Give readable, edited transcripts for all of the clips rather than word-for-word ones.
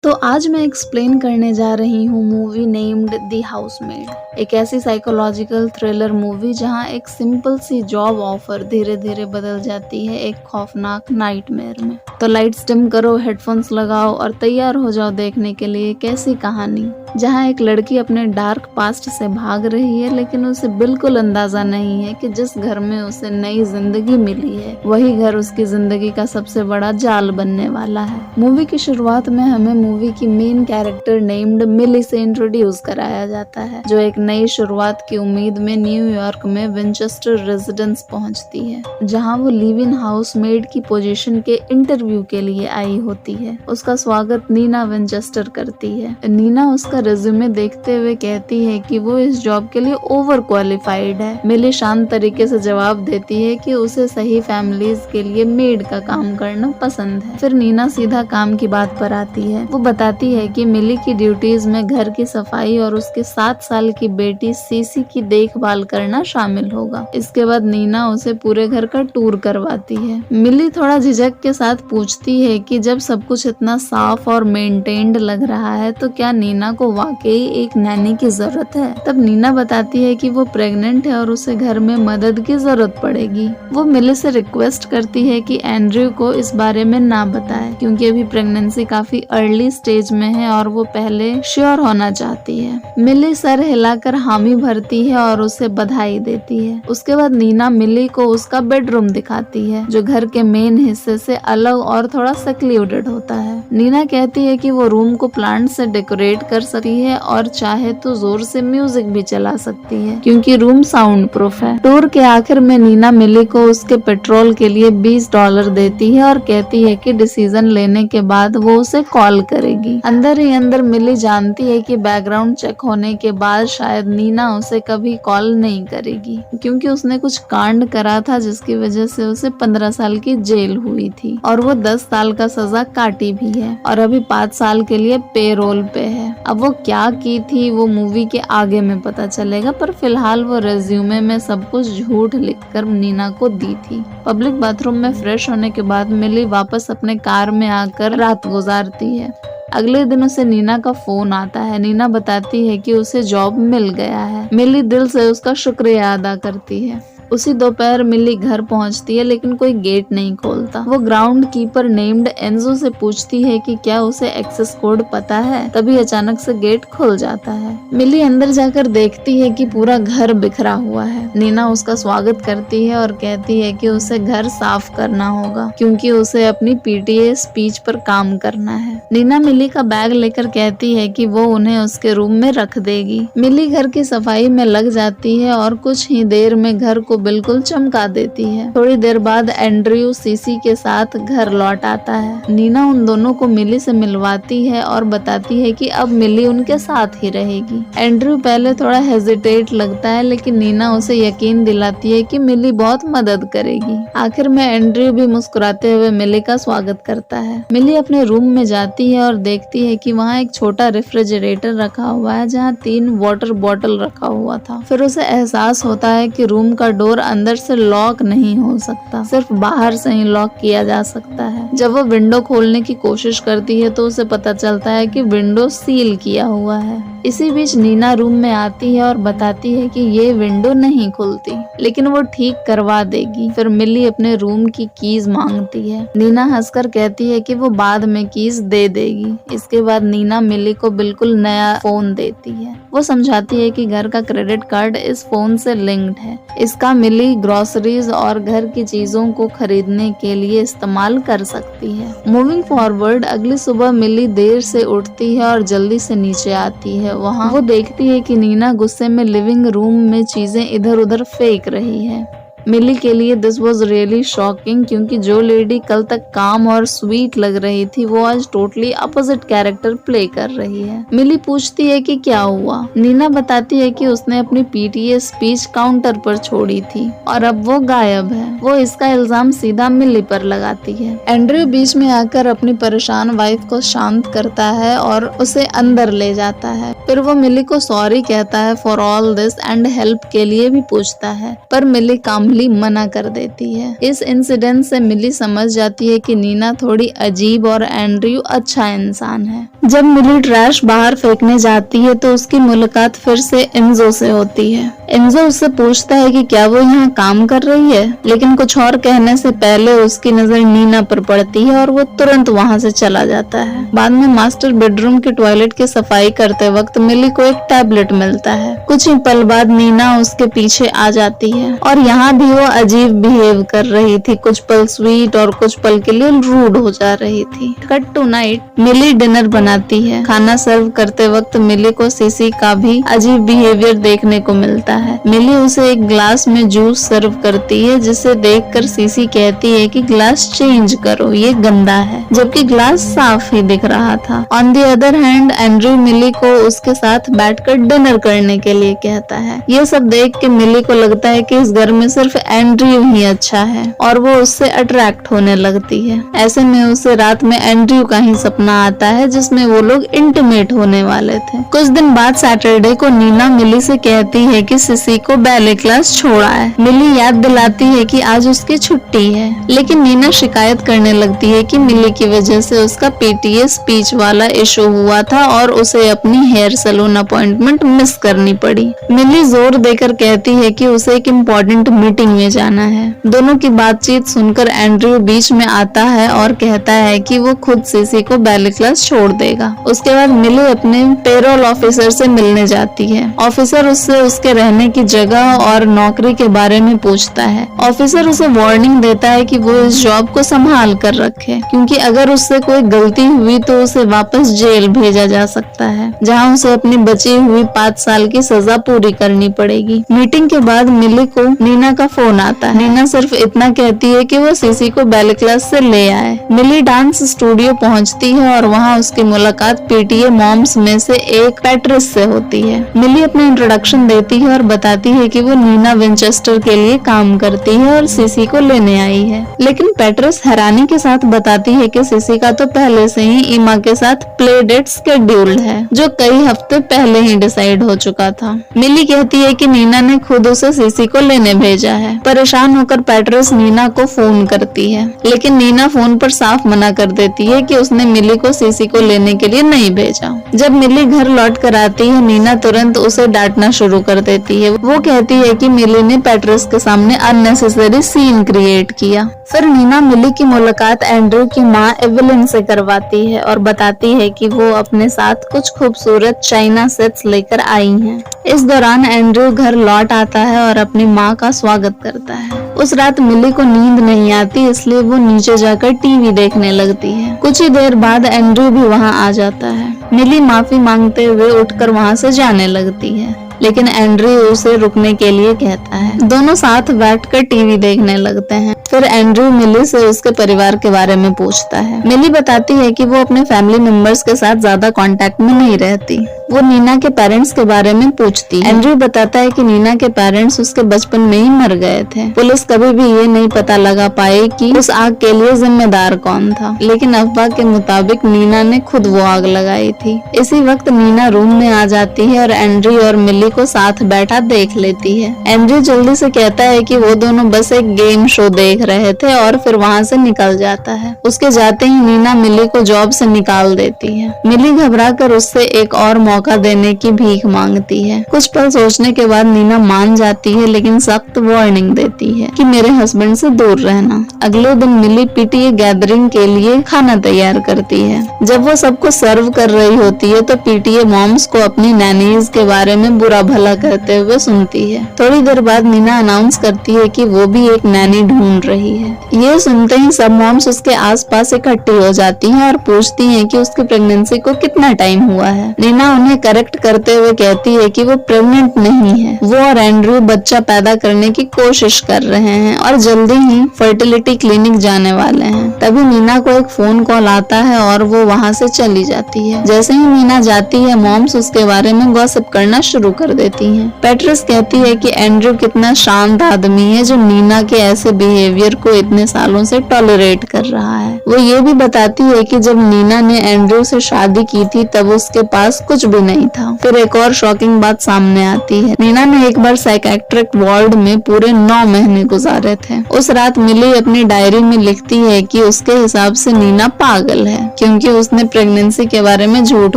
तो आज मैं एक्सप्लेन करने जा रही हूँ मूवी नेम्ड द हाउसमेड। एक ऐसी साइकोलॉजिकल थ्रिलर मूवी जहाँ एक सिंपल सी जॉब ऑफर धीरे धीरे बदल जाती है एक खौफनाक नाइटमेयर में। तो लाइट्स डिम करो, हेडफोन्स लगाओ और तैयार हो जाओ देखने के लिए एक ऐसी कहानी जहाँ एक लड़की अपने डार्क पास्ट से भाग रही है, लेकिन उसे बिल्कुल अंदाजा नहीं है कि जिस घर में उसे नई जिंदगी मिली है वही घर उसकी जिंदगी का सबसे बड़ा जाल बनने वाला है। मूवी की शुरुआत में हमें मूवी की मेन कैरेक्टर नेम्ड मिली से इंट्रोड्यूस कराया जाता है, जो एक नई शुरुआत की उम्मीद में न्यूयॉर्क में विंचेस्टर रेजिडेंस पहुंचती है, जहां वो लिव इन हाउसमेड की पोजीशन के इंटरव्यू के लिए आई होती है। उसका स्वागत नीना विंचेस्टर करती है। नीना उसका रिज्यूमे देखते हुए कहती है कि वो इस जॉब के लिए ओवर क्वालिफाइड है। मिली शांत तरीके से जवाब देती है कि उसे सही फैमिलीज के लिए मेड का काम करना पसंद है। फिर नीना सीधा काम की बात पर आती है। वो बताती है कि मिली की ड्यूटीज में घर की सफाई और उसके 7 साल की बेटी सीसी की देखभाल करना शामिल होगा। इसके बाद नीना उसे पूरे घर का टूर करवाती है। मिली थोड़ा झिझक के साथ पूछती है कि जब सब कुछ इतना साफ और मेंटेन्ड लग रहा है तो क्या नीना को वाकई एक नैनी की जरूरत है। तब नीना बताती है कि वो प्रेग्नेंट है और उसे घर में मदद की जरूरत पड़ेगी। वो मिली से रिक्वेस्ट करती है कि एंड्रयू को इस बारे में ना बताए, क्योंकि अभी प्रेगनेंसी काफी अर्ली स्टेज में है और वो पहले श्योर होना चाहती है। मिली सर हिलाकर हामी भरती है और उसे बधाई देती है। उसके बाद नीना मिली को उसका बेडरूम दिखाती है, जो घर के मेन हिस्से से अलग और थोड़ा सेक्लूडेड होता है। नीना कहती है कि वो रूम को प्लांट से डेकोरेट कर सकती है और चाहे तो जोर से म्यूजिक भी चला सकती है, क्योंकि रूम साउंड प्रूफ है। टूर के आखिर में नीना मिली को उसके पेट्रोल के लिए $20 देती है और कहती है कि डिसीजन लेने के बाद वो उसे कॉल करेगी। अंदर ही अंदर मिली जानती है कि बैकग्राउंड चेक होने के बाद शायद नीना उसे कभी कॉल नहीं करेगी, क्योंकि उसने कुछ कांड करा था जिसकी वजह से उसे 15 साल की जेल हुई थी और वो 10 साल का सजा काटी भी है और अभी 5 साल के लिए पेरोल पे है। अब वो क्या की थी वो मूवी के आगे में पता चलेगा, पर फिलहाल वो रेज्यूमे में सब कुछ झूठ लिखकर नीना को दी थी। पब्लिक बाथरूम में फ्रेश होने के बाद मिली वापस अपने कार में आकर रात गुजारती है। अगले दिन उसे नीना का फोन आता है। नीना बताती है कि उसे जॉब मिल गया है। मिली दिल से उसका शुक्रिया अदा करती है। उसी दोपहर मिली घर पहुंचती है, लेकिन कोई गेट नहीं खोलता। वो ग्राउंड कीपर नेम्ड एंजो से पूछती है कि क्या उसे एक्सेस कोड पता है। तभी अचानक से गेट खुल जाता है। मिली अंदर जाकर देखती है कि पूरा घर बिखरा हुआ है। नीना उसका स्वागत करती है और कहती है कि उसे घर साफ करना होगा, क्योंकि उसे अपनी पीटीए स्पीच पर काम करना है। नीना मिली का बैग लेकर कहती है कि वो उन्हें उसके रूम में रख देगी। मिली घर की सफाई में लग जाती है और कुछ ही देर में घर को बिल्कुल चमका देती है। थोड़ी देर बाद एंड्रयू सीसी के साथ घर लौट आता है। नीना उन दोनों को मिली से मिलवाती है और बताती है कि अब मिली उनके साथ ही रहेगी। एंड्रयू पहले थोड़ा हेजिटेट लगता है, लेकिन नीना उसे यकीन दिलाती है कि मिली बहुत मदद करेगी। आखिर में एंड्रयू भी मुस्कुराते हुए मिली का स्वागत करता है। मिली अपने रूम में जाती है और देखती है कि वहाँ एक छोटा रेफ्रिजरेटर रखा हुआ है, जहाँ 3 वाटर बॉटल रखा हुआ था। फिर उसे एहसास होता है कि रूम का डोर अंदर से लॉक नहीं हो सकता, सिर्फ बाहर से ही लॉक किया जा सकता है। जब वो विंडो खोलने की कोशिश करती है तो उसे पता चलता है कि विंडो सील किया हुआ है। इसी बीच नीना रूम में आती है और बताती है कि ये विंडो नहीं खुलती, लेकिन वो ठीक करवा देगी। फिर मिली अपने रूम की कीज मांगती है। नीना हंसकर कहती है कि वो बाद में कीज दे देगी। इसके बाद नीना मिली को बिल्कुल नया फोन देती है। वो समझाती है कि घर का क्रेडिट कार्ड इस फोन से लिंक्ड है। इसका मिली ग्रोसरीज और घर की चीजों को खरीदने के लिए इस्तेमाल कर सकती है। मूविंग फॉरवर्ड, अगली सुबह मिली देर से उठती है और जल्दी से नीचे आती है। वहाँ वो देखती है कि नीना गुस्से में लिविंग रूम में चीजें इधर उधर फेंक रही है। मिली के लिए दिस वॉज रियली शॉकिंग, क्योंकि जो लेडी कल तक काम और स्वीट लग रही थी वो आज टोटली अपोजिट कैरेक्टर प्ले कर रही है। मिली पूछती है कि क्या हुआ। नीना बताती है कि उसने अपनी पीटीए स्पीच काउंटर पर छोड़ी थी और अब वो गायब है। वो इसका इल्जाम सीधा मिली पर लगाती है। एंड्रयू बीच में आकर अपनी परेशान वाइफ को शांत करता है और उसे अंदर ले जाता है। फिर वो मिली को सॉरी कहता है for all this and help के लिए भी पूछता है, पर मिली काम फैमिली मना कर देती है। इस इंसिडेंट से मिली समझ जाती है कि नीना थोड़ी अजीब और एंड्रयू अच्छा इंसान है। जब मिली ट्रैश बाहर फेंकने जाती है तो उसकी मुलाकात फिर से एंजो से होती है। एंजो उससे पूछता है कि क्या वो यहाँ काम कर रही है, लेकिन कुछ और कहने से पहले उसकी नजर नीना पर पड़ती है और वो तुरंत वहाँ से चला जाता है। बाद में मास्टर बेडरूम के टॉयलेट की सफाई करते वक्त मिली को एक टैबलेट मिलता है। कुछ ही पल बाद नीना उसके पीछे आ जाती है और यहाँ भी वो अजीब बिहेव कर रही थी। कुछ पल स्वीट और कुछ पल के लिए रूड हो जा रही थी। Cut tonight, Mili dinner बनाती है। खाना सर्व करते वक्त मिली को सीसी का भी अजीब बिहेवियर देखने को मिलता है। मिली उसे एक ग्लास में जूस सर्व करती है, जिसे देखकर सीसी कहती है कि ग्लास चेंज करो, ये गंदा है, जबकि ग्लास साफ ही दिख रहा था। On the other hand, Andrew मिली को उसके साथ बैठकर डिनर करने के लिए कहता है। ये सब देख के मिली को लगता है कि इस घर में सिर्फ एंड्रयू ही अच्छा है और वो उससे अट्रैक्ट होने लगती है। ऐसे में उसे रात में एंड्रयू का ही सपना आता है जिसमें वो लोग इंटीमेट होने वाले थे। कुछ दिन बाद सैटरडे को नीना मिली से कहती है कि सिसी को बैले क्लास छोड़ा है। मिली याद दिलाती है कि आज उसकी छुट्टी है, लेकिन नीना शिकायत करने लगती है कि मिली की वजह से उसका पीटीए स्पीच वाला इशू हुआ था और उसे अपनी हेयर सैलून अपॉइंटमेंट मिस करनी पड़ी। मिली जोर देकर कहती है कि उसे एक इम्पोर्टेंट मीटिंग में जाना है। दोनों की बातचीत सुनकर एंड्रयू बीच में आता है और कहता है कि वो खुद सीसी को बैले क्लास छोड़ देगा। उसके बाद मिली अपने पेरोल ऑफिसर से मिलने जाती है। ऑफिसर उससे उसके रहने की जगह और नौकरी के बारे में पूछता है। ऑफिसर उसे वार्निंग देता है कि वो इस जॉब को संभाल कर रखे, क्योंकि अगर उससे कोई गलती हुई तो उसे वापस जेल भेजा जा सकता है, जहां उसे अपनी बची हुई 5 साल की सजा पूरी करनी पड़ेगी। मीटिंग के बाद मिली को नीना का फोन आता है। नीना सिर्फ इतना कहती है कि वो सीसी को बैले क्लास से ले आए। मिली डांस स्टूडियो पहुंचती है और वहां उसकी मुलाकात पीटीए मॉम्स में से एक पैट्रिस से होती है। मिली अपना इंट्रोडक्शन देती है और बताती है कि वो नीना विंचेस्टर के लिए काम करती है और सीसी को लेने आई है, लेकिन पैट्रिस हैरानी के साथ बताती है कि सीसी का तो पहले से ही ईमा के साथ प्ले डेट शेड्यूल्ड है, जो कई हफ्ते पहले ही डिसाइड हो चुका था। मिली कहती है कि नीना ने खुद उसे सीसी को लेने भेजा है। परेशान होकर पैट्रिस नीना को फोन करती है, लेकिन नीना फोन पर साफ मना कर देती है कि उसने मिली को सीसी को लेने के लिए नहीं भेजा। जब मिली घर लौट कर आती है, नीना तुरंत उसे डांटना शुरू कर देती है। वो कहती है कि मिली ने पैट्रिस के सामने अननेसेसरी सीन क्रिएट किया। फिर नीना मिली की मुलाकात एंड्रयू की माँ एवेलिन से करवाती है और बताती है कि वो अपने साथ कुछ खूबसूरत चाइना सेट्स लेकर आई हैं। इस दौरान एंड्रयू घर लौट आता है और अपनी माँ का स्वागत करता है। उस रात मिली को नींद नहीं आती, इसलिए वो नीचे जाकर टीवी देखने लगती है। कुछ ही देर बाद एंड्रयू भी वहाँ आ जाता है। मिली माफी मांगते हुए उठकर वहाँ से जाने लगती है, लेकिन एंड्रयू उसे रुकने के लिए कहता है। दोनों साथ बैठकर टीवी देखने लगते हैं। फिर एंड्रयू मिली से उसके परिवार के बारे में पूछता है। मिली बताती है कि वो अपने फैमिली मेंबर्स के साथ ज्यादा कांटेक्ट में नहीं रहती। वो नीना के पेरेंट्स के बारे में पूछती है। एंड्रयू बताता है कि नीना के पेरेंट्स उसके बचपन में ही मर गए थे। पुलिस कभी भी ये नहीं पता लगा पाई कि उस आग के लिए जिम्मेदार कौन था, लेकिन अफवाह के मुताबिक नीना ने खुद वो आग लगाई थी। इसी वक्त नीना रूम में आ जाती है और एंड्रयू और मिली को साथ बैठा देख लेती है। एंड्रयू जल्दी से कहता है कि वो दोनों बस एक गेम शो देख रहे थे और फिर वहाँ से निकल जाता है। उसके जाते ही नीना मिली को जॉब से निकाल देती है। मिली घबराकर उससे एक और मौका देने की भीख मांगती है। कुछ पल सोचने के बाद नीना मान जाती है, लेकिन सख्त वार्निंग देती है कि मेरे हस्बैंड से दूर रहना। अगले दिन मिली पीटीए गैदरिंग के लिए खाना तैयार करती है। जब वो सबको सर्व कर रही होती है तो पीटीए मॉम्स को अपनी नैनीज के बारे में बुरा भला करते हुए सुनती है। थोड़ी देर बाद नीना अनाउंस करती है कि वो भी एक नैनी ढूंढ रही है। ये सुनते ही सब मॉम्स उसके आसपास इकट्ठी हो जाती हैं और पूछती हैं कि उसकी प्रेगनेंसी को कितना टाइम हुआ है। नीना उन्हें करेक्ट करते हुए कहती है कि वो प्रेग्नेंट नहीं है। वो और एंड्रयू बच्चा पैदा करने की कोशिश कर रहे हैं और जल्दी ही फर्टिलिटी क्लिनिक जाने वाले हैं। तभी नीना को एक फोन कॉल आता है और वो वहाँ से चली जाती है। जैसे ही नीना जाती है, मॉम्स उसके बारे में गॉसिप करना शुरू कर देती हैं। पैट्रिस कहती है कि एंड्रयू कितना शांत आदमी है जो नीना के ऐसे बिहेवियर बिहेवियर को इतने सालों से टॉलरेट कर रहा है। वो ये भी बताती है कि जब नीना ने एंड्रयू से शादी की थी तब उसके पास कुछ भी नहीं था। फिर एक और शॉकिंग बात सामने आती है। नीना ने एक बार साइकियाट्रिक वार्ड में पूरे 9 महीने गुजारे थे। उस रात मिली अपनी डायरी में लिखती है कि उसके हिसाब से नीना पागल है क्योंकि उसने प्रेगनेंसी के बारे में झूठ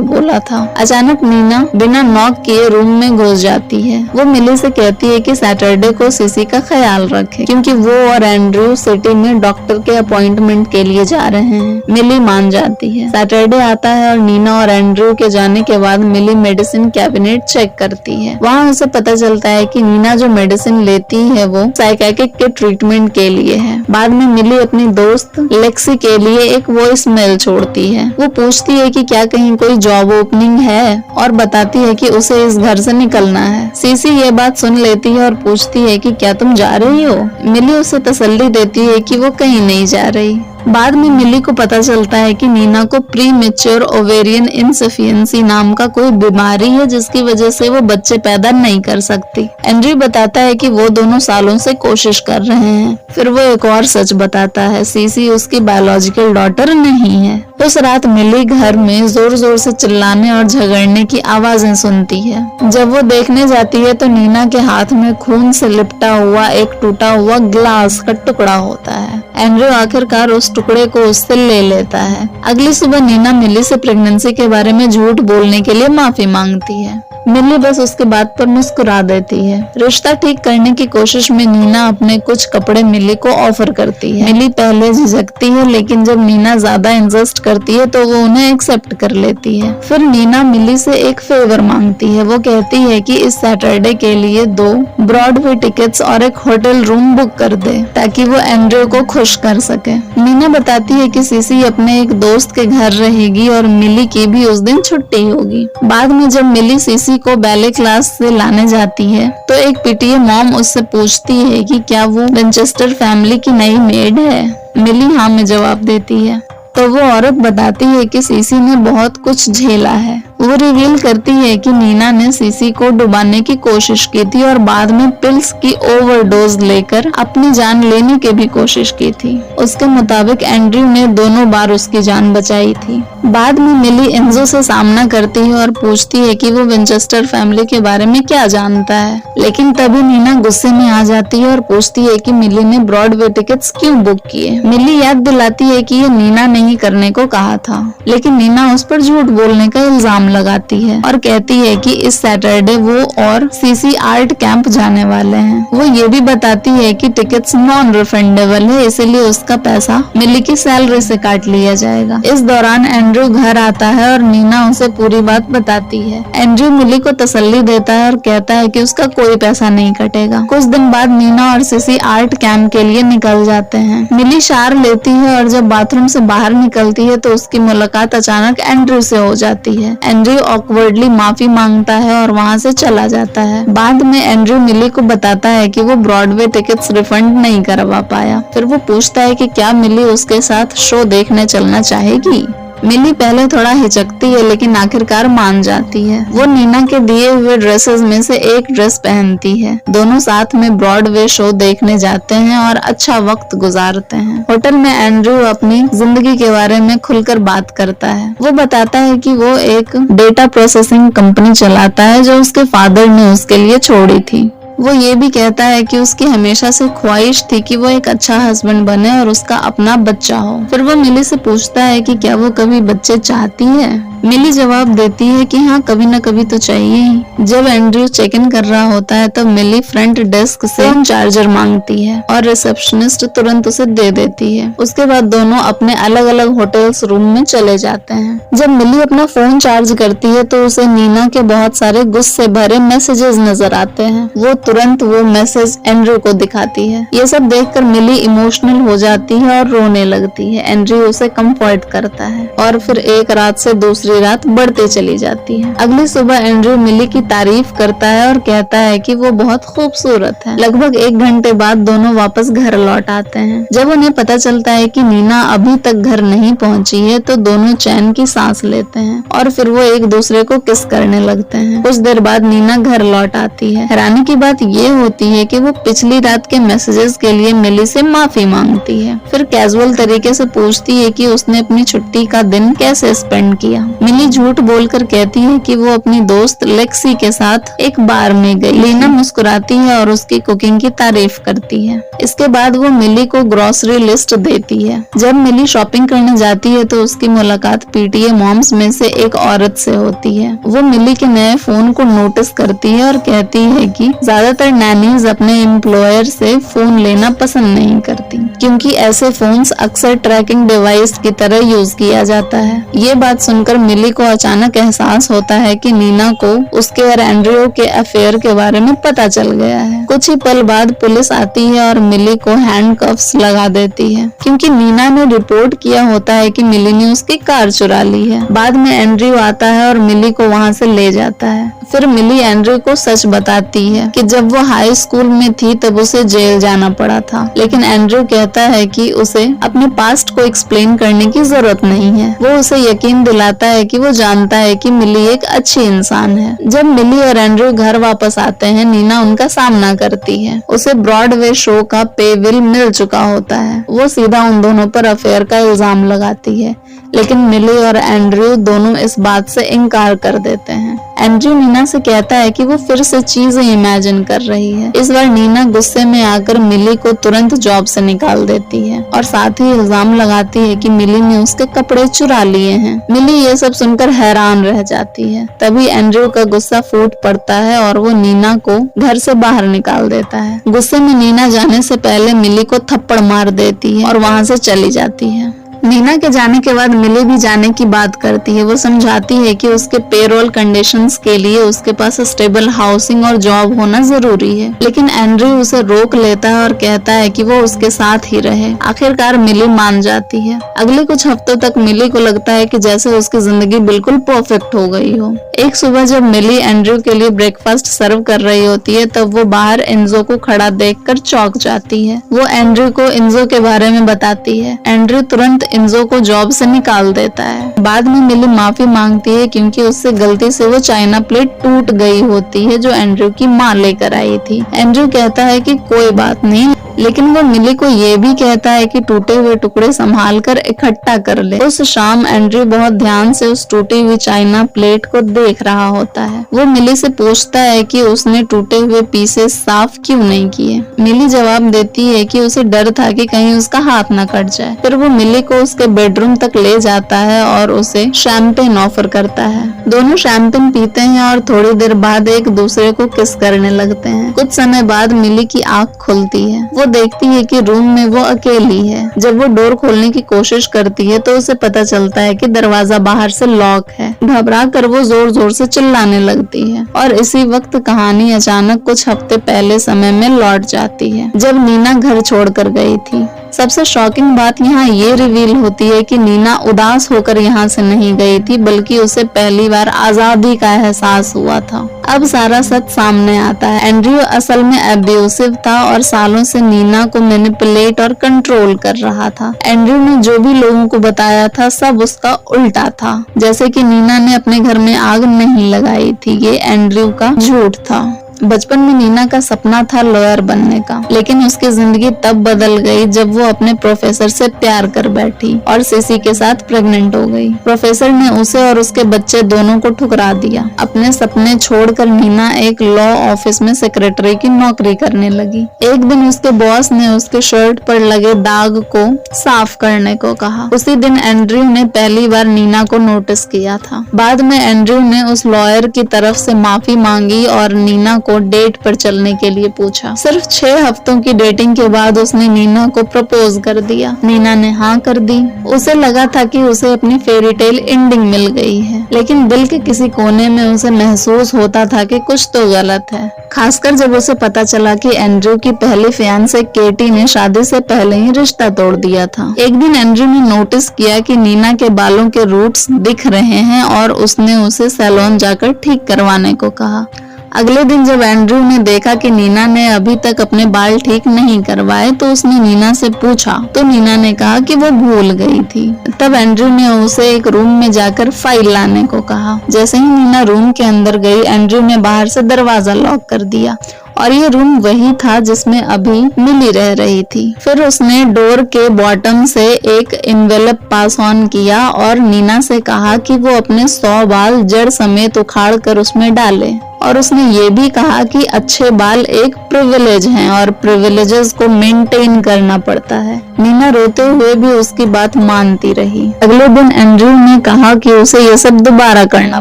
बोला था। अचानक नीना बिना नॉक किए रूम में घुस जाती है। वो मिली से कहती है कि सैटरडे को सीसी का ख्याल रखे क्योंकि वो और एंड्रयू सिटी में डॉक्टर के अपॉइंटमेंट के लिए जा रहे हैं। मिली मान जाती है। सैटरडे आता है और नीना और एंड्रयू के जाने के बाद मिली मेडिसिन कैबिनेट चेक करती है। वहाँ उसे पता चलता है कि नीना जो मेडिसिन लेती है वो साइकियाट्रिक के ट्रीटमेंट के लिए है। बाद में मिली अपनी दोस्त लेक्सी के लिए एक वॉइस मेल छोड़ती है। वो पूछती है कि क्या कहीं कोई जॉब ओपनिंग है और बताती है कि उसे इस घर से निकलना है। सीसी ये बात सुन लेती है और पूछती है कि क्या तुम जा रही हो। मिली उसे तसल्ली देती है कि वो कहीं नहीं जा रही। बाद में मिली को पता चलता है कि नीना को प्री मेच्योर ओवेरियन इनसफिशिएंसी नाम का कोई बीमारी है जिसकी वजह से वो बच्चे पैदा नहीं कर सकती। एंड्रयू बताता है कि वो दोनों सालों से कोशिश कर रहे हैं। फिर वो एक और सच बताता है, सीसी उसकी बायोलॉजिकल डॉटर नहीं है। उस रात मिली घर में जोर जोर से चिल्लाने और झगड़ने की आवाजें सुनती है। जब वो देखने जाती है तो नीना के हाथ में खून से लिपटा हुआ एक टूटा हुआ ग्लास का टुकड़ा होता है। एंड्रयू आखिरकार उस टुकड़े को उससे ले लेता है। अगली सुबह नीना मिली से प्रेगनेंसी के बारे में झूठ बोलने के लिए माफी मांगती है। मिली बस उसके बात पर मुस्कुरा देती है। रिश्ता ठीक करने की कोशिश में नीना अपने कुछ कपड़े मिली को ऑफर करती है। मिली पहले झिझकती है लेकिन जब नीना ज्यादा इंसिस्ट करती है तो वो उन्हें एक्सेप्ट कर लेती है। फिर नीना मिली से एक फेवर मांगती है। वो कहती है कि इस सैटरडे के लिए 2 ब्रॉडवे टिकट्स और एक होटल रूम बुक कर दे ताकि वो एंड्रयू को खुश कर सके। नीना बताती है कि सीसी अपने एक दोस्त के घर रहेगी और मिली की भी उस दिन छुट्टी होगी। बाद में जब मिली सीसी को बैले क्लास से लाने जाती है तो एक पीटीए मॉम उससे पूछती है कि क्या वो विंचेस्टर फैमिली की नई मेड है। मिली हाँ में जवाब देती है तो वो औरत बताती है कि सीसी ने बहुत कुछ झेला है। वो रिवील करती है कि नीना ने सीसी को डुबाने की कोशिश की थी और बाद में पिल्स की ओवरडोज लेकर अपनी जान लेने की भी कोशिश की थी। उसके मुताबिक एंड्रयू ने दोनों बार उसकी जान बचाई थी। बाद में मिली एंजो से सामना करती है और पूछती है कि वो विंचेस्टर फैमिली के बारे में क्या जानता है, लेकिन तभी नीना गुस्से में आ जाती है और पूछती है कि मिली ने ब्रॉडवे टिकट्स क्यों बुक किए। मिली याद दिलाती है कि ये नीना नहीं करने को कहा था, लेकिन नीना उस पर झूठ बोलने का इल्जाम लगाती है और कहती है कि इस सैटरडे वो और सीसी आर्ट कैंप जाने वाले हैं। वो ये भी बताती है कि टिकट्स नॉन रिफंडेबल है, इसीलिए उसका पैसा मिली की सैलरी से काट लिया जाएगा। इस दौरान एंड्रयू घर आता है और नीना उसे पूरी बात बताती है। एंड्रयू मिली को तसल्ली देता है और कहता है कि उसका कोई पैसा नहीं कटेगा। कुछ दिन बाद नीना और सीसी आर्ट कैंप के लिए निकल जाते हैं। मिली शार लेती है और जब बाथरूम से बाहर निकलती है तो उसकी मुलाकात अचानक एंड्रयू से हो जाती है। एंड्रयू ऑकवर्डली माफी मांगता है और वहाँ से चला जाता है। बाद में एंड्रयू मिली को बताता है कि वो ब्रॉडवे टिकट्स रिफंड नहीं करवा पाया। फिर वो पूछता है कि क्या मिली उसके साथ शो देखने चलना चाहेगी। मिली पहले थोड़ा हिचकती है लेकिन आखिरकार मान जाती है। वो नीना के दिए हुए ड्रेसेस में से एक ड्रेस पहनती है। दोनों साथ में ब्रॉडवे शो देखने जाते हैं और अच्छा वक्त गुजारते हैं। होटल में एंड्रयू अपनी जिंदगी के बारे में खुलकर बात करता है। वो बताता है कि वो एक डेटा प्रोसेसिंग कंपनी चलाता है जो उसके फादर ने उसके लिए छोड़ी थी। वो ये भी कहता है कि उसकी हमेशा से ख्वाहिश थी कि वो एक अच्छा हस्बैंड बने और उसका अपना बच्चा हो। फिर वो मिली से पूछता है कि क्या वो कभी बच्चे चाहती है। मिली जवाब देती है कि हाँ, कभी न कभी तो चाहिए ही। जब एंड्रयू चेक इन कर रहा होता है तब मिली फ्रंट डेस्क से फोन चार्जर मांगती है और रिसेप्शनिस्ट तुरंत उसे दे देती है। उसके बाद दोनों अपने अलग अलग होटल्स रूम में चले जाते हैं। जब मिली अपना फोन चार्ज करती है तो उसे नीना के बहुत सारे गुस्से भरे मैसेजेस नजर आते हैं। वो तुरंत वो मैसेज एंड्रयू को दिखाती है। ये सब देखकर मिली इमोशनल हो जाती है और रोने लगती है। एंड्रयू उसे कंफर्ट करता है और फिर एक रात से दूसरी दूसरी रात बढ़ते चली जाती है। अगली सुबह एंड्रयू मिली की तारीफ करता है और कहता है कि वो बहुत खूबसूरत है। लगभग 1 घंटे बाद दोनों वापस घर लौट आते हैं। जब उन्हें पता चलता है कि नीना अभी तक घर नहीं पहुंची है तो दोनों चैन की सांस लेते हैं और फिर वो एक दूसरे को किस करने लगते हैं। कुछ देर बाद नीना घर लौट आती है। हैरानी की बात ये होती है कि वो पिछली रात के मैसेजेस के लिए मिली से माफी मांगती है। फिर कैजुअल तरीके से पूछती है कि उसने अपनी छुट्टी का दिन कैसे स्पेंड किया। मिली झूठ बोलकर कहती है कि वो अपनी दोस्त लेक्सी के साथ एक बार में गई। लीना मुस्कुराती है और उसकी कुकिंग की तारीफ करती है। इसके बाद वो मिली को ग्रोसरी लिस्ट देती है। जब मिली शॉपिंग करने जाती है तो उसकी मुलाकात पीटीए मॉम्स में से एक औरत से होती है। वो मिली के नए फोन को नोटिस करती है और कहती है कि ज्यादातर नैनीज अपने एम्प्लॉयर से फोन लेना पसंद नहीं करती क्योंकि ऐसे फोन्स अक्सर ट्रैकिंग डिवाइस की तरह यूज किया जाता है। ये बात सुनकर मिली को अचानक एहसास होता है कि नीना को उसके और एंड्रयू के अफेयर के बारे में पता चल गया है। कुछ ही पल बाद पुलिस आती है और मिली को हैंडकफ्स लगा देती है क्योंकि नीना ने रिपोर्ट किया होता है कि मिली ने उसकी कार चुरा ली है। बाद में एंड्रयू आता है और मिली को वहाँ से ले जाता है। फिर मिली एंड्रयू को सच बताती है कि जब वो हाई स्कूल में थी तब उसे जेल जाना पड़ा था, लेकिन एंड्रयू कहता है कि उसे अपने पास्ट को एक्सप्लेन करने की जरूरत नहीं है। वो उसे यकीन दिलाता है कि वो जानता है कि मिली एक अच्छी इंसान है। जब मिली और एंड्रयू घर वापस आते हैं, नीना उनका सामना करती है। उसे ब्रॉडवे शो का पे बिल मिल चुका होता है। वो सीधा उन दोनों पर अफेयर का इल्जाम लगाती है, लेकिन मिली और एंड्रयू दोनों इस बात से इनकार कर देते हैं। एंड्रयू नीना से कहता है कि वो फिर से चीजें इमेजिन कर रही है। इस बार नीना गुस्से में आकर मिली को तुरंत जॉब से निकाल देती है और साथ ही इल्जाम लगाती है कि मिली ने उसके कपड़े चुरा लिए हैं। मिली ये सब सुनकर हैरान रह जाती है। तभी एंड्रयू का गुस्सा फूट पड़ता है और वो नीना को घर से बाहर निकाल देता है। गुस्से में नीना जाने से पहले मिली को थप्पड़ मार देती है और वहाँ से चली जाती है। नीना के जाने के बाद मिली भी जाने की बात करती है। वो समझाती है कि उसके पेरोल कंडीशंस के लिए उसके पास स्टेबल हाउसिंग और जॉब होना जरूरी है, लेकिन एंड्रयू उसे रोक लेता है और कहता है कि वो उसके साथ ही रहे। आखिरकार मिली मान जाती है। अगले कुछ हफ्तों तक मिली को लगता है कि जैसे उसकी जिंदगी बिल्कुल परफेक्ट हो गई हो। एक सुबह जब मिली एंड्रयू के लिए ब्रेकफास्ट सर्व कर रही होती है तब वो बाहर एंजो को खड़ा देखकर चौंक जाती है। वो एंड्रयू को एंजो के बारे में बताती है। एंड्रयू तुरंत एंजो को जॉब से निकाल देता है। बाद में मिली माफी मांगती है क्योंकि उससे गलती से वो चाइना प्लेट टूट गई होती है जो एंड्रयू की माँ लेकर आई थी। एंड्रयू कहता है कि कोई बात नहीं, लेकिन वो मिली को ये भी कहता है कि टूटे हुए टुकड़े संभाल कर इकट्ठा कर ले। उस शाम एंड्रयू बहुत ध्यान से उस टूटी हुई चाइना प्लेट को देख रहा होता है। वो मिली से पूछता है कि उसने टूटे हुए पीसेस साफ क्यों नहीं किए। मिली जवाब देती है कि उसे डर था कि कहीं उसका हाथ न कट जाए। फिर वो मिली को उसके बेडरूम तक ले जाता है और उसे शैंपेन ऑफर करता है। दोनों शैंपेन पीते हैं और थोड़ी देर बाद एक दूसरे को किस करने लगते हैं। कुछ समय बाद मिली की आँख खुलती है। वो देखती है कि रूम में वो अकेली है। जब वो डोर खोलने की कोशिश करती है तो उसे पता चलता है कि दरवाजा बाहर से लॉक है। घबरा कर वो जोर जोर से चिल्लाने लगती है और इसी वक्त कहानी अचानक कुछ हफ्ते पहले समय में लौट जाती है जब नीना घर छोड़कर गई थी। सबसे शॉकिंग बात यहाँ ये रिवील होती है कि नीना उदास होकर यहाँ से नहीं गई थी, बल्कि उसे पहली बार आजादी का एहसास हुआ था। अब सारा सच सामने आता है। एंड्रयू असल में अब्यूसिव था और सालों से नीना को मैनिपुलेट और कंट्रोल कर रहा था। एंड्रयू ने जो भी लोगों को बताया था सब उसका उल्टा था। जैसे कि नीना ने अपने घर में आग नहीं लगाई थी, ये एंड्रयू का झूठ था। बचपन में नीना का सपना था लॉयर बनने का, लेकिन उसकी जिंदगी तब बदल गई जब वो अपने प्रोफेसर से प्यार कर बैठी और सीसी के साथ प्रेग्नेंट हो गई। प्रोफेसर ने उसे और उसके बच्चे दोनों को ठुकरा दिया। अपने सपने छोड़कर नीना एक लॉ ऑफिस में सेक्रेटरी की नौकरी करने लगी। एक दिन उसके बॉस ने उसके शर्ट पर लगे दाग को साफ करने को कहा। उसी दिन एंड्रयू ने पहली बार नीना को नोटिस किया था। बाद में एंड्रयू ने उस लॉयर की तरफ से माफी मांगी और नीना को डेट पर चलने के लिए पूछा। सिर्फ 6 हफ्तों की डेटिंग के बाद उसने नीना को प्रपोज कर दिया। नीना ने हाँ कर दी। उसे लगा था कि उसे अपनी फेरी टेल एंडिंग मिल गई है, लेकिन दिल के किसी कोने में उसे महसूस होता था कि कुछ तो गलत है, खासकर जब उसे पता चला कि एंड्रयू की पहली फियांसे केटी ने शादी से पहले ही रिश्ता तोड़ दिया था। एक दिन एंड्रयू ने नोटिस किया कि नीना के बालों के रूट्स दिख रहे हैं और उसने उसे सैलून जाकर ठीक करवाने को कहा। अगले दिन जब एंड्रयू ने देखा कि नीना ने अभी तक अपने बाल ठीक नहीं करवाए तो उसने नीना से पूछा, तो नीना ने कहा कि वो भूल गई थी। तब एंड्रयू ने उसे एक रूम में जाकर फाइल लाने को कहा। जैसे ही नीना रूम के अंदर गई, एंड्रयू ने बाहर से दरवाजा लॉक कर दिया और ये रूम वही था जिसमें अभी मिली रह रही थी। फिर उसने डोर के बॉटम से एक एनवेलप पास ऑन किया और नीना से कहा कि वो अपने 100 बाल जड़ समेत उखाड़ कर उसमें डाले, और उसने ये भी कहा कि अच्छे बाल एक प्रिविलेज हैं और प्रिविलेजेस को मेंटेन करना पड़ता है। नीना रोते हुए भी उसकी बात मानती रही। अगले दिन एंड्रयू ने कहा कि उसे ये सब दोबारा करना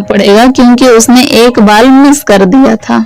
पड़ेगा क्योंकि उसने एक बाल मिस कर दिया था।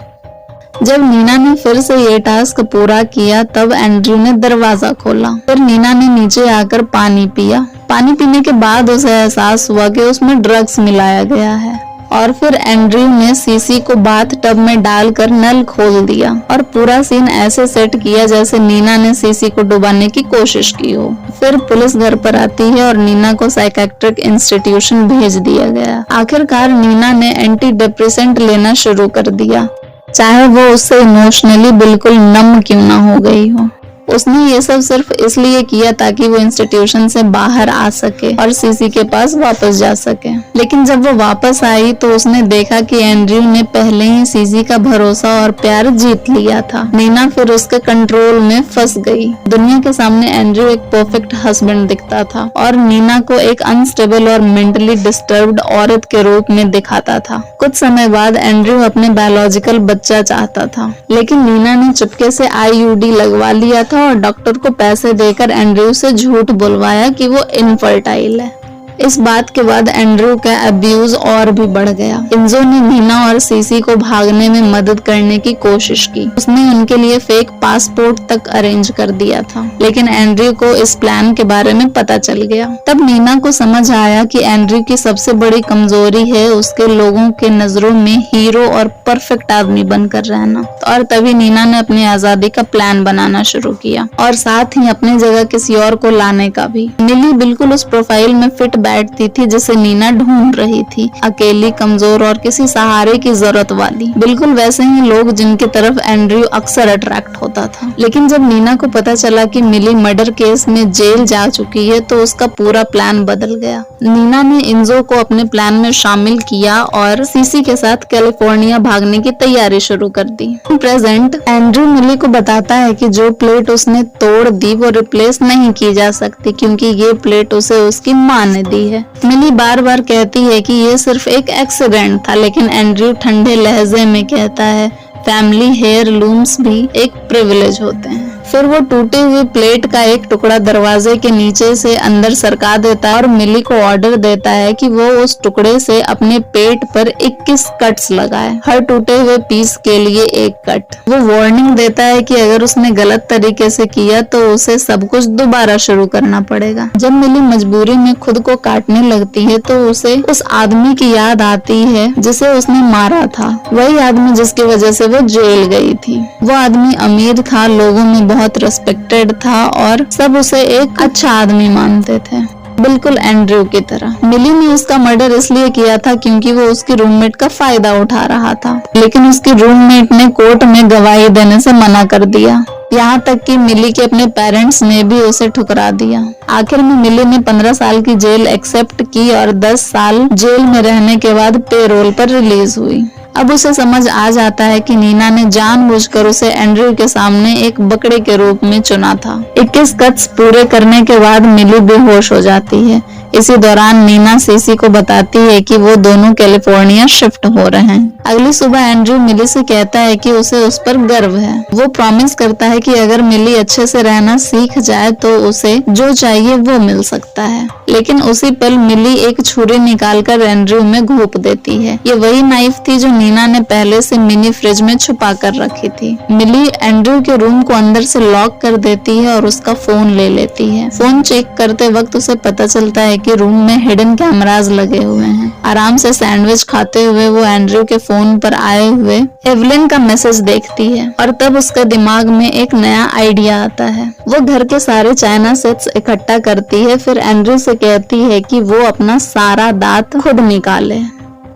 जब नीना ने फिर से ये टास्क पूरा किया तब एंड्रयू ने दरवाजा खोला। फिर नीना ने नीचे आकर पानी पिया। पानी पीने के बाद उसे एहसास हुआ कि उसमें ड्रग्स मिलाया गया है, और फिर एंड्रयू ने सीसी को बाथ टब में डालकर नल खोल दिया और पूरा सीन ऐसे सेट किया जैसे नीना ने सीसी को डुबाने की कोशिश की हो। फिर पुलिस घर पर आती है और नीना को साइकेट्रिक इंस्टीट्यूशन भेज दिया गया। आखिरकार नीना ने एंटी डिप्रेसेंट लेना शुरू कर दिया, चाहे वो उससे इमोशनली बिल्कुल नम क्यों ना हो गई हो। उसने ये सब सिर्फ इसलिए किया ताकि वो इंस्टीट्यूशन से बाहर आ सके और सीसी के पास वापस जा सके। लेकिन जब वो वापस आई तो उसने देखा कि एंड्रयू ने पहले ही सीसी का भरोसा और प्यार जीत लिया था। नीना फिर उसके कंट्रोल में फंस गई। दुनिया के सामने एंड्रयू एक परफेक्ट हस्बैंड दिखता था और नीना को एक अनस्टेबल और मेंटली डिस्टर्ब्ड औरत के रूप में दिखाता था। कुछ समय बाद एंड्रयू अपने बायोलॉजिकल बच्चा चाहता था, लेकिन नीना ने चुपके से आईयूडी लगवा लिया था और डॉक्टर को पैसे देकर एंड्रयू से झूठ बुलवाया कि वो इनफर्टाइल है। इस बात के बाद एंड्रयू का अब्यूज और भी बढ़ गया। इंजो ने नीना और सीसी को भागने में मदद करने की कोशिश की। उसने उनके लिए फेक पासपोर्ट तक अरेंज कर दिया था, लेकिन एंड्रयू को इस प्लान के बारे में पता चल गया। तब नीना को समझ आया कि एंड्रयू की सबसे बड़ी कमजोरी है उसके लोगों के नजरों में हीरो और परफेक्ट आदमी बनकर रहना। और तभी नीना ने अपनी आजादी का प्लान बनाना शुरू किया और साथ ही अपनी जगह किसी और को लाने का भी। मिली बिल्कुल उस प्रोफाइल में फिट बैठती थी जिसे नीना ढूंढ रही थी, अकेली, कमजोर और किसी सहारे की जरूरत वाली। बिल्कुल वैसे ही लोग जिनकी तरफ एंड्रयू अक्सर अट्रैक्ट होता था। लेकिन जब नीना को पता चला कि मिली मर्डर केस में जेल जा चुकी है तो उसका पूरा प्लान बदल गया। नीना ने इंजो को अपने प्लान में शामिल किया और सीसी के साथ कैलिफोर्निया भागने की तैयारी शुरू कर दी। प्रेजेंट एंड्रयू मिली को बताता है कि जो प्लेट उसने तोड़ दी वो रिप्लेस नहीं की जा सकती क्योंकि ये प्लेट उसे उसकी माँ ने दी है। मिली बार बार कहती है कि ये सिर्फ एक एक्सीडेंट था, लेकिन एंड्रयू ठंडे लहजे में कहता है फैमिली हेयरलूम्स भी एक प्रिविलेज होते हैं। फिर वो टूटे हुए प्लेट का एक टुकड़ा दरवाजे के नीचे से अंदर सरका देता है और मिली को ऑर्डर देता है कि वो उस टुकड़े से अपने पेट पर 21 कट्स लगाए, हर टूटे हुए पीस के लिए एक कट। वो वार्निंग देता है कि अगर उसने गलत तरीके से किया तो उसे सब कुछ दोबारा शुरू करना पड़ेगा। जब मिली मजबूरी में खुद को काटने लगती है तो उसे उस आदमी की याद आती है जिसे उसने मारा था, वही आदमी जिसकी वजह से वो जेल गई थी। वो आदमी अमीर था, लोगों में बहुत रिस्पेक्टेड था और सब उसे एक अच्छा आदमी मानते थे, बिल्कुल एंड्रयू की तरह। मिली ने उसका मर्डर इसलिए किया था क्योंकि वो उसकी रूममेट का फायदा उठा रहा था, लेकिन उसकी रूममेट ने कोर्ट में गवाही देने से मना कर दिया। यहाँ तक कि मिली के अपने पेरेंट्स ने भी उसे ठुकरा दिया। आखिर में मिली ने 15 साल की जेल एक्सेप्ट की और 10 साल जेल में रहने के बाद पेरोल पर रिलीज हुई। अब उसे समझ आ जाता है कि नीना ने जानबूझकर उसे एंड्रयू के सामने एक बकरे के रूप में चुना था। 21 कट्स पूरे करने के बाद मिली बेहोश हो जाती है। इसी दौरान नीना सीसी को बताती है कि वो दोनों कैलिफोर्निया शिफ्ट हो रहे हैं। अगली सुबह एंड्रयू मिली से कहता है कि उसे उस पर गर्व है। वो प्रॉमिस करता है कि अगर मिली अच्छे से रहना सीख जाए तो उसे जो चाहिए वो मिल सकता है। लेकिन उसी पल मिली एक छुरी निकालकर एंड्रयू में घोंप देती है। ये वही नाइफ थी जो नीना ने पहले से मिनी फ्रिज में छुपा कर रखी थी। मिली एंड्रयू के रूम को अंदर से लॉक कर देती है और उसका फोन ले लेती है। फोन चेक करते वक्त उसे पता चलता है कि रूम में हिडन कैमरास लगे हुए हैं। आराम से सैंडविच खाते हुए वो एंड्रयू के फोन पर आए हुए एवलिन का मैसेज देखती है और तब उसके दिमाग में एक नया आइडिया आता है। वो घर के सारे चाइना सेट्स इकट्ठा करती है, फिर एंड्रयू से कहती है कि वो अपना सारा दांत खुद निकाले,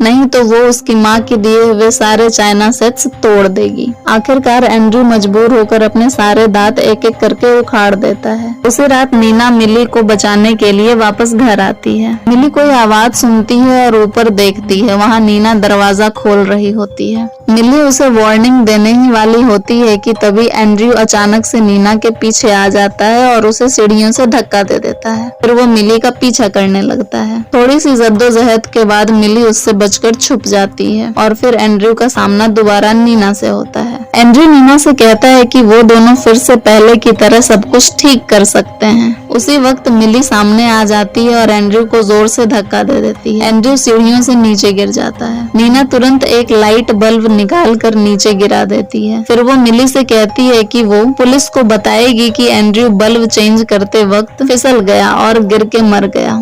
नहीं तो वो उसकी माँ के दिए हुए सारे चाइना सेट्स तोड़ देगी। आखिरकार एंड्रयू मजबूर होकर अपने सारे दांत एक एक करके उखाड़ देता है। उसी रात नीना मिली को बचाने के लिए वापस घर आती है। मिली कोई आवाज सुनती है और ऊपर देखती है, वहाँ नीना दरवाजा खोल रही होती है। मिली उसे वार्निंग देने ही वाली होती है कि तभी एंड्रयू अचानक से नीना के पीछे आ जाता है और उसे सीढ़ियों से धक्का दे देता है। फिर वो मिली का पीछा करने लगता है। थोड़ी सी जद्दोजहद के बाद मिली उससे बचकर छुप जाती है और फिर एंड्रयू का सामना दोबारा नीना से होता है। एंड्रयू नीना से कहता है कि वो दोनों फिर से पहले की तरह सब कुछ ठीक कर सकते हैं। उसी वक्त मिली सामने आ जाती है और एंड्रयू को जोर से धक्का दे देती है। एंड्रयू सीढ़ियों से नीचे गिर जाता है। नीना तुरंत एक लाइट बल्ब निकाल कर नीचे गिरा देती है। फिर वो मिली से कहती है कि वो पुलिस को बताएगी कि एंड्रयू बल्ब चेंज करते वक्त फिसल गया और गिर के मर गया।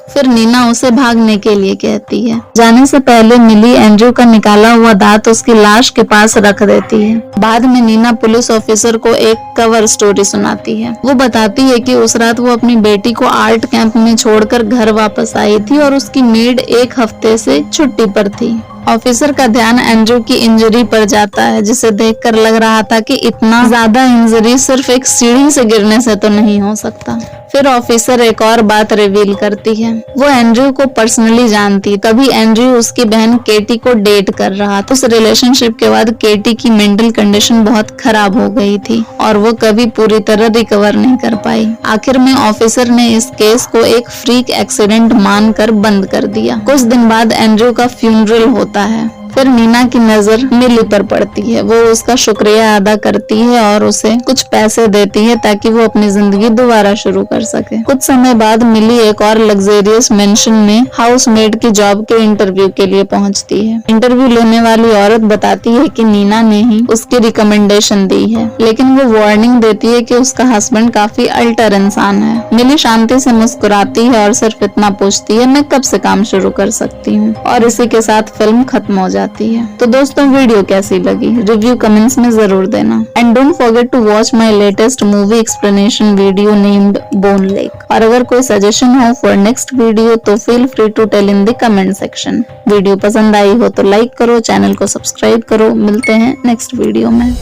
फिर नीना उसे भागने के लिए कहती है। जाने से पहले मिली एंड्रयू का निकाला हुआ दांत उसकी लाश के पास रख देती है। बाद में नीना पुलिस ऑफिसर को एक कवर स्टोरी सुनाती है। वो बताती है कि उस रात वो अपनी बेटी को आर्ट कैंप में छोड़कर घर वापस आई थी और उसकी मेड एक हफ्ते से छुट्टी पर थी। ऑफिसर का ध्यान एंड्रयू की इंजरी पर जाता है, जिसे देखकर लग रहा था कि इतना ज्यादा इंजरी सिर्फ एक सीढ़ी से गिरने से तो नहीं हो सकता। फिर ऑफिसर एक और बात रिवील करती है। वो एंड्रयू को पर्सनली जानती। तभी एंड्रयू उसकी बहन केटी को डेट कर रहा था। उस रिलेशनशिप के बाद केटी की मेंटल कंडीशन बहुत खराब हो गई थी और वो कभी पूरी तरह रिकवर नहीं कर पाई। आखिर में ऑफिसर ने इस केस को एक फ्रीक एक्सीडेंट मानकर बंद कर दिया। कुछ दिन बाद एंड्रयू का फ्यूनरल होता है। फिर नीना की नजर मिली पर पड़ती है। वो उसका शुक्रिया अदा करती है और उसे कुछ पैसे देती है ताकि वो अपनी जिंदगी दोबारा शुरू कर सके। कुछ समय बाद मिली एक और लग्जरियस मेंशन में हाउसमेड की जॉब के इंटरव्यू के लिए पहुंचती है। इंटरव्यू लेने वाली औरत बताती है कि नीना ने ही उसकी रिकमेंडेशन दी है, लेकिन वो वार्निंग देती है कि उसका हस्बैंड काफी अल्टर इंसान है। मिली शांति से मुस्कुराती है और सिर्फ इतना पूछती है, मैं कब से काम शुरू कर सकती हूँ, और इसी के साथ फिल्म खत्म हो जाती है। तो दोस्तों, वीडियो कैसी लगी रिव्यू कमेंट्स में जरूर देना। And don't forget to watch my latest movie explanation video named Bone Lake. और अगर कोई सजेशन हो फॉर नेक्स्ट वीडियो तो feel free to tell in the comment section. Video पसंद आई हो तो लाइक करो, चैनल को सब्सक्राइब करो। मिलते हैं नेक्स्ट वीडियो में।